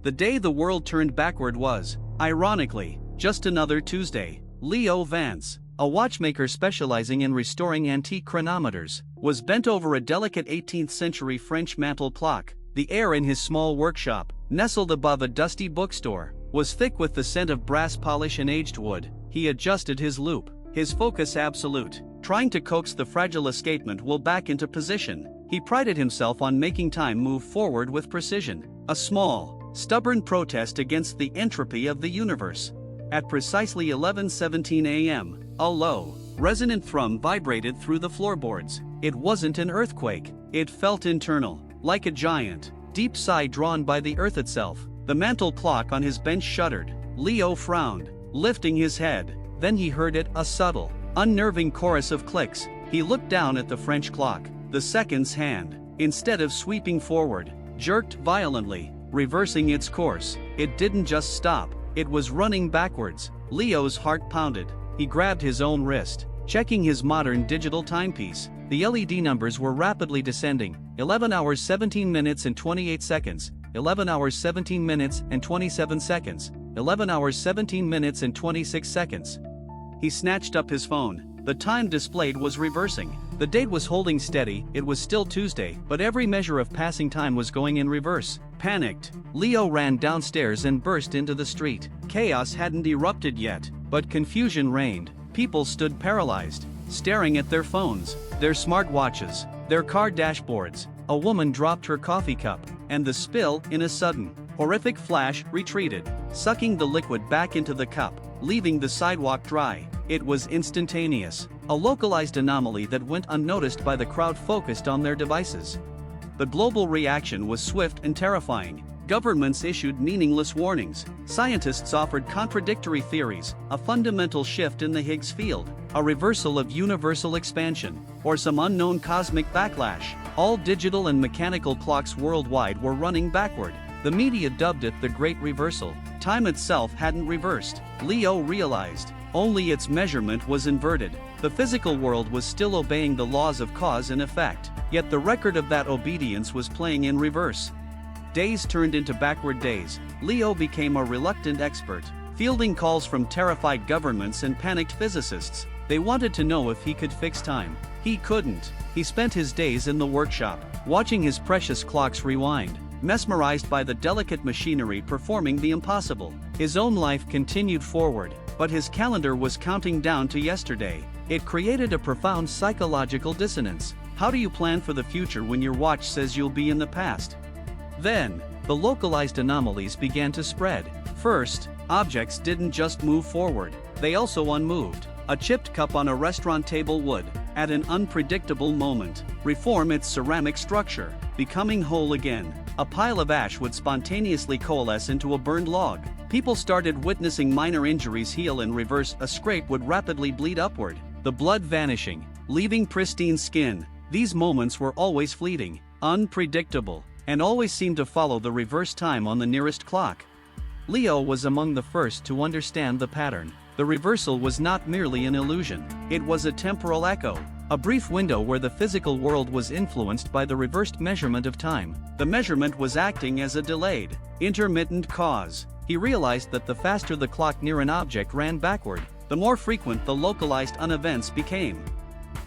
The day the world turned backward was, ironically, just another Tuesday. Leo Vance, a watchmaker specializing in restoring antique chronometers, was bent over a delicate 18th-century French mantle clock. The air in his small workshop, nestled above a dusty bookstore, was thick with the scent of brass polish and aged wood. He adjusted his loop, his focus absolute, trying to coax the fragile escapement wheel back into position. He prided himself on making time move forward with precision, a small, stubborn protest against the entropy of the universe. At precisely 11:17 a.m., a low, resonant thrum vibrated through the floorboards. It wasn't an earthquake, it felt internal, like a giant, deep sigh drawn by the earth itself. The mantle clock on his bench shuddered. Leo frowned, lifting his head. Then he heard it, a subtle, unnerving chorus of clicks. He looked down at the French clock. The seconds hand, instead of sweeping forward, jerked violently, reversing its course. It didn't just stop, it was running backwards. Leo's heart pounded. He grabbed his own wrist, checking his modern digital timepiece. The LED numbers were rapidly descending. 11 hours 17 minutes and 28 seconds, 11 hours 17 minutes and 27 seconds, 11 hours 17 minutes and 26 seconds. He snatched up his phone. The time displayed was reversing. The date was holding steady. It was still Tuesday, but every measure of passing time was going in reverse. Panicked, Leo ran downstairs and burst into the street. Chaos hadn't erupted yet, but confusion reigned. People stood paralyzed, staring at their phones, their smartwatches, their car dashboards. A woman dropped her coffee cup, and the spill, in a sudden, horrific flash, retreated, sucking the liquid back into the cup, leaving the sidewalk dry. It was instantaneous, a localized anomaly that went unnoticed by the crowd focused on their devices. The global reaction was swift and terrifying. Governments issued meaningless warnings. Scientists offered contradictory theories, a fundamental shift in the Higgs field, a reversal of universal expansion, or some unknown cosmic backlash. All digital and mechanical clocks worldwide were running backward. The media dubbed it the Great Reversal. Time itself hadn't reversed, Leo realized. Only its measurement was inverted. The physical world was still obeying the laws of cause and effect, yet the record of that obedience was playing in reverse. Days turned into backward days. Leo became a reluctant expert, fielding calls from terrified governments and panicked physicists. They wanted to know if he could fix time. He couldn't. He spent his days in the workshop, watching his precious clocks rewind, mesmerized by the delicate machinery performing the impossible. His own life continued forward, but his calendar was counting down to yesterday. It created a profound psychological dissonance. How do you plan for the future when your watch says you'll be in the past? Then, the localized anomalies began to spread. First, objects didn't just move forward, they also unmoved. A chipped cup on a restaurant table would, at an unpredictable moment, reform its ceramic structure, becoming whole again. A pile of ash would spontaneously coalesce into a burned log. People started witnessing minor injuries heal in reverse. A scrape would rapidly bleed upward, the blood vanishing, leaving pristine skin. These moments were always fleeting, unpredictable, and always seemed to follow the reverse time on the nearest clock. Leo was among the first to understand the pattern. The reversal was not merely an illusion, it was a temporal echo, a brief window where the physical world was influenced by the reversed measurement of time. The measurement was acting as a delayed, intermittent cause. He realized that the faster the clock near an object ran backward, the more frequent the localized unevents became.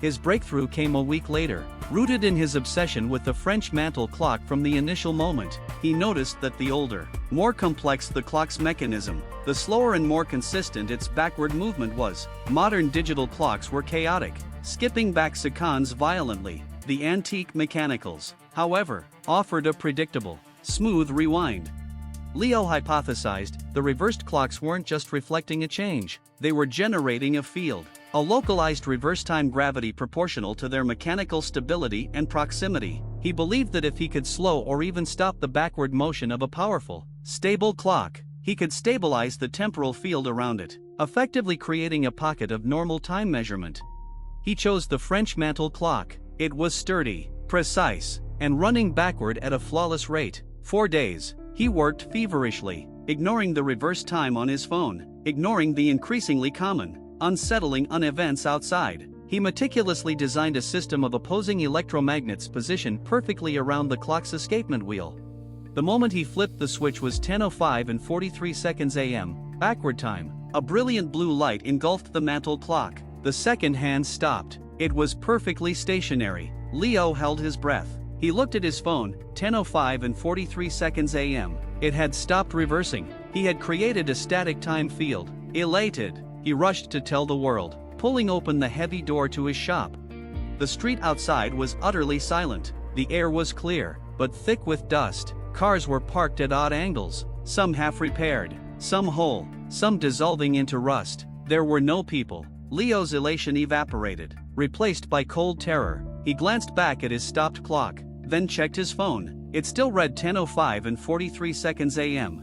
His breakthrough came a week later. Rooted in his obsession with the French mantle clock from the initial moment, he noticed that the older, more complex the clock's mechanism, the slower and more consistent its backward movement was. Modern digital clocks were chaotic, skipping back seconds violently. The antique mechanicals, however, offered a predictable, smooth rewind. Leo hypothesized the reversed clocks weren't just reflecting a change, they were generating a field, a localized reverse-time gravity proportional to their mechanical stability and proximity. He believed that if he could slow or even stop the backward motion of a powerful, stable clock, he could stabilize the temporal field around it, effectively creating a pocket of normal time measurement. He chose the French mantle clock. It was sturdy, precise, and running backward at a flawless rate. 4 days, he worked feverishly, ignoring the reverse time on his phone, ignoring the increasingly common, unsettling events outside. He meticulously designed a system of opposing electromagnets positioned perfectly around the clock's escapement wheel. The moment he flipped the switch was 10:05 and 43 seconds a.m., backward time. A brilliant blue light engulfed the mantle clock. The second hand stopped. It was perfectly stationary. Leo held his breath. He looked at his phone, 10:05 and 43 seconds a.m. It had stopped reversing. He had created a static time field. Elated, he rushed to tell the world, pulling open the heavy door to his shop. The street outside was utterly silent. The air was clear, but thick with dust. Cars were parked at odd angles, some half repaired, some whole, some dissolving into rust. There were no people. Leo's elation evaporated, replaced by cold terror. He glanced back at his stopped clock, then checked his phone. It still read 10:05 and 43 seconds a.m.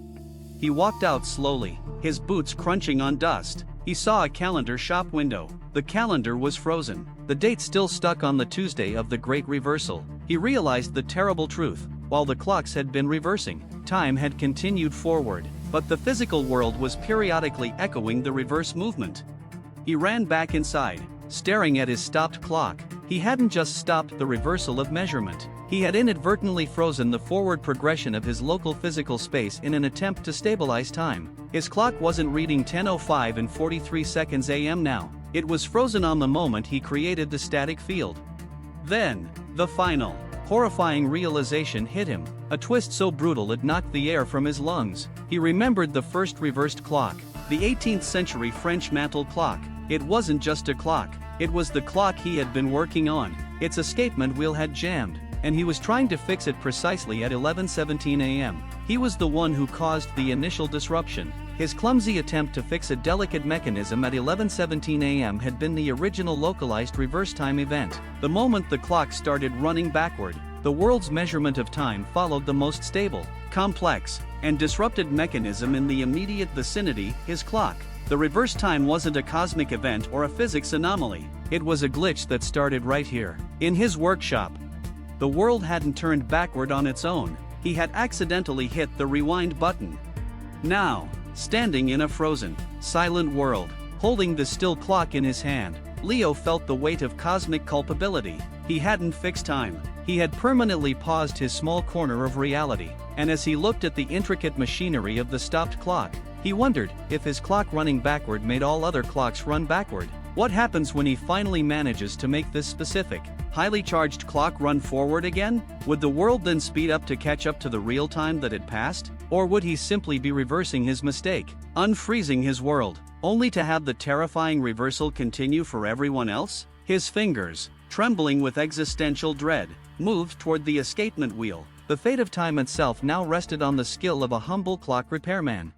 He walked out slowly, his boots crunching on dust. He saw a calendar shop window. The calendar was frozen. The date still stuck on the Tuesday of the Great Reversal. He realized the terrible truth. While the clocks had been reversing, time had continued forward, but the physical world was periodically echoing the reverse movement. He ran back inside, staring at his stopped clock. He hadn't just stopped the reversal of measurement. He had inadvertently frozen the forward progression of his local physical space in an attempt to stabilize time. His clock wasn't reading 10:05 and 43 seconds a.m. now. It was frozen on the moment he created the static field. Then, the final, horrifying realization hit him, a twist so brutal it knocked the air from his lungs. He remembered the first reversed clock, the 18th century French mantle clock. It wasn't just a clock, it was the clock he had been working on. Its escapement wheel had jammed, and he was trying to fix it precisely at 11:17 a.m. He was the one who caused the initial disruption. His clumsy attempt to fix a delicate mechanism at 11:17 a.m. had been the original localized reverse time event. The moment the clock started running backward, the world's measurement of time followed the most stable, complex, and disrupted mechanism in the immediate vicinity, his clock. The reverse time wasn't a cosmic event or a physics anomaly. It was a glitch that started right here, in his workshop. The world hadn't turned backward on its own. He had accidentally hit the rewind button. Now, standing in a frozen, silent world, holding the still clock in his hand, Leo felt the weight of cosmic culpability. He hadn't fixed time. He had permanently paused his small corner of reality, and as he looked at the intricate machinery of the stopped clock, he wondered if his clock running backward made all other clocks run backward. What happens when he finally manages to make this specific, highly charged clock run forward again? Would the world then speed up to catch up to the real time that had passed? Or would he simply be reversing his mistake, unfreezing his world, only to have the terrifying reversal continue for everyone else? His fingers, trembling with existential dread, moved toward the escapement wheel. The fate of time itself now rested on the skill of a humble clock repairman.